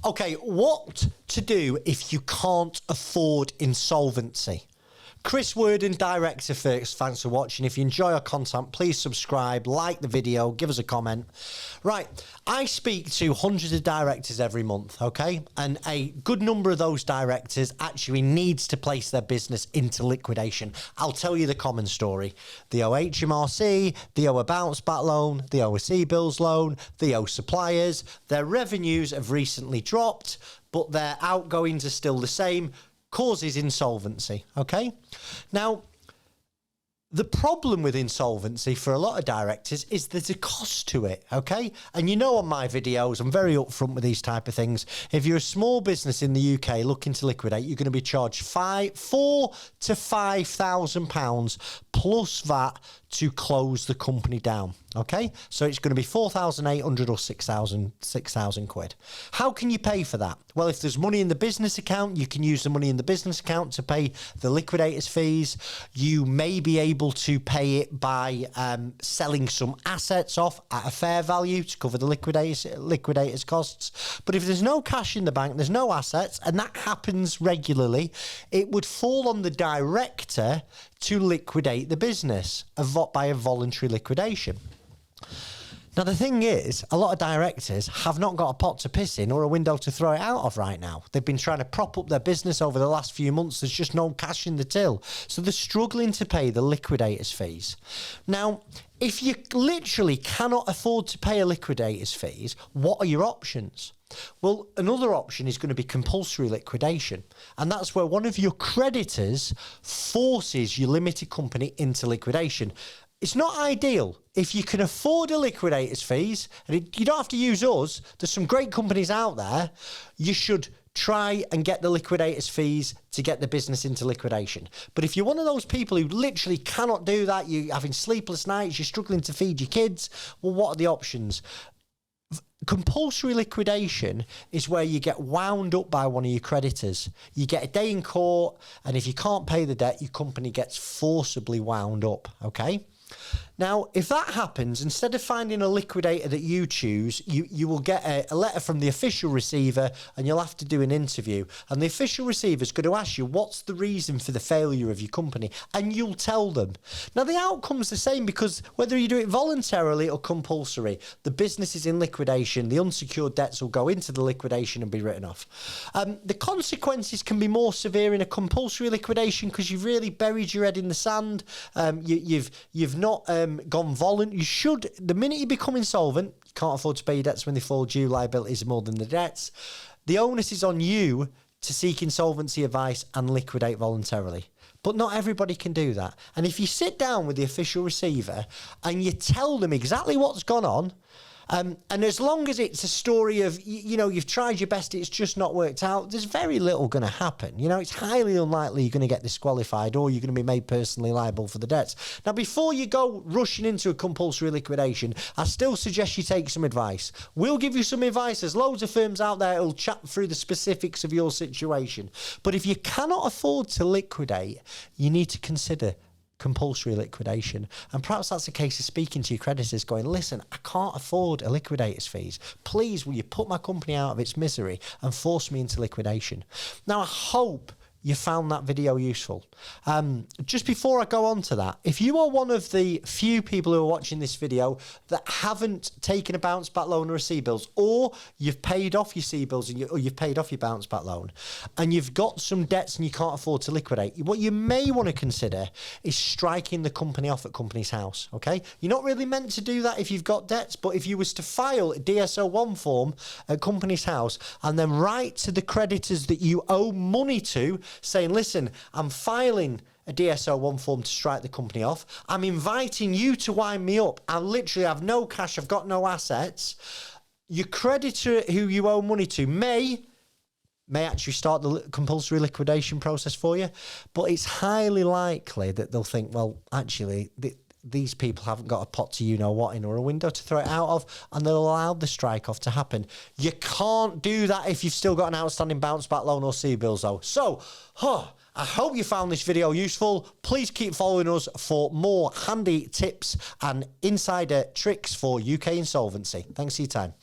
Okay, what to do if you can't afford insolvency? Chris Worden, Director First. Thanks for watching. If you enjoy our content, please subscribe, like the video, give us a comment. Right, I speak to hundreds of directors every month, okay? And a good number of those directors actually needs to place their business into liquidation. I'll tell you the common story. They owe HMRC, they owe a bounce back loan, they owe a CBILS loan, they owe suppliers. Their revenues have recently dropped, but their outgoings are still the same. Causes insolvency, okay? Now, the problem with insolvency for a lot of directors is there's a cost to it, okay? And you know on my videos, I'm very upfront with these type of things. If you're a small business in the UK looking to liquidate, you're going to be charged £4,000 to £5,000 plus VAT to close the company down, okay? So it's going to be 4,800 or 6,000 quid. How can you pay for that? Well, if there's money in the business account, you can use the money in the business account to pay the liquidator's fees. You may be able to pay it by selling some assets off at a fair value to cover the liquidator's costs. But if there's no cash in the bank, there's no assets, and that happens regularly, it would fall on the director to liquidate the business by a voluntary liquidation. Now, the thing is, a lot of directors have not got a pot to piss in or a window to throw it out of right now. They've been trying to prop up their business over the last few months. There's just no cash in the till. So they're struggling to pay the liquidator's fees. Now, if you literally cannot afford to pay a liquidator's fees, what are your options? Well, another option is going to be compulsory liquidation. And that's where one of your creditors forces your limited company into liquidation. It's not ideal. If you can afford a liquidator's fees, and you don't have to use us, there's some great companies out there, you should try and get the liquidator's fees to get the business into liquidation. But if you're one of those people who literally cannot do that, you're having sleepless nights, you're struggling to feed your kids, well, what are the options? Compulsory liquidation is where you get wound up by one of your creditors. You get a day in court, and if you can't pay the debt, your company gets forcibly wound up, okay? Now, if that happens, instead of finding a liquidator that you choose, you will get a letter from the official receiver, and you'll have to do an interview. And the official receiver is going to ask you, what's the reason for the failure of your company? And you'll tell them. Now, the outcome's the same, because whether you do it voluntarily or compulsory, the business is in liquidation, the unsecured debts will go into the liquidation and be written off. The consequences can be more severe in a compulsory liquidation because you've really buried your head in the sand. You've not gone voluntary. You should, the minute you become insolvent, you can't afford to pay your debts when they fall due, liabilities are more than the debts. The onus is on you to seek insolvency advice and liquidate voluntarily. But not everybody can do that. And if you sit down with the official receiver and you tell them exactly what's gone on, and as long as it's a story of, you know, you've tried your best, it's just not worked out, there's very little going to happen. You know, it's highly unlikely you're going to get disqualified or you're going to be made personally liable for the debts. Now, before you go rushing into a compulsory liquidation, I still suggest you take some advice. We'll give you some advice. There's loads of firms out there who'll chat through the specifics of your situation. But if you cannot afford to liquidate, you need to consider compulsory liquidation. And perhaps that's a case of speaking to your creditors going, listen, I can't afford a liquidator's fees. Please, will you put my company out of its misery and force me into liquidation? Now, I hope you found that video useful. Just before I go on to that, if you are one of the few people who are watching this video that haven't taken a bounce back loan or a CBILS, or you've paid off your CBILS or you've paid off your bounce back loan, and you've got some debts and you can't afford to liquidate, what you may want to consider is striking the company off at Companies House, okay? You're not really meant to do that if you've got debts, but if you was to file a DSO1 form at Companies House and then write to the creditors that you owe money to, saying, listen, I'm filing a DSO1 form to strike the company off. I'm inviting you to wind me up. I literally have no cash. I've got no assets. Your creditor who you owe money to may actually start the compulsory liquidation process for you. But it's highly likely that they'll think, well, actually, these people haven't got a pot to you-know-what in or a window to throw it out of, and they'll allow the strike-off to happen. You can't do that if you've still got an outstanding bounce-back loan or CBILS, though. So, I hope you found this video useful. Please keep following us for more handy tips and insider tricks for UK insolvency. Thanks for your time.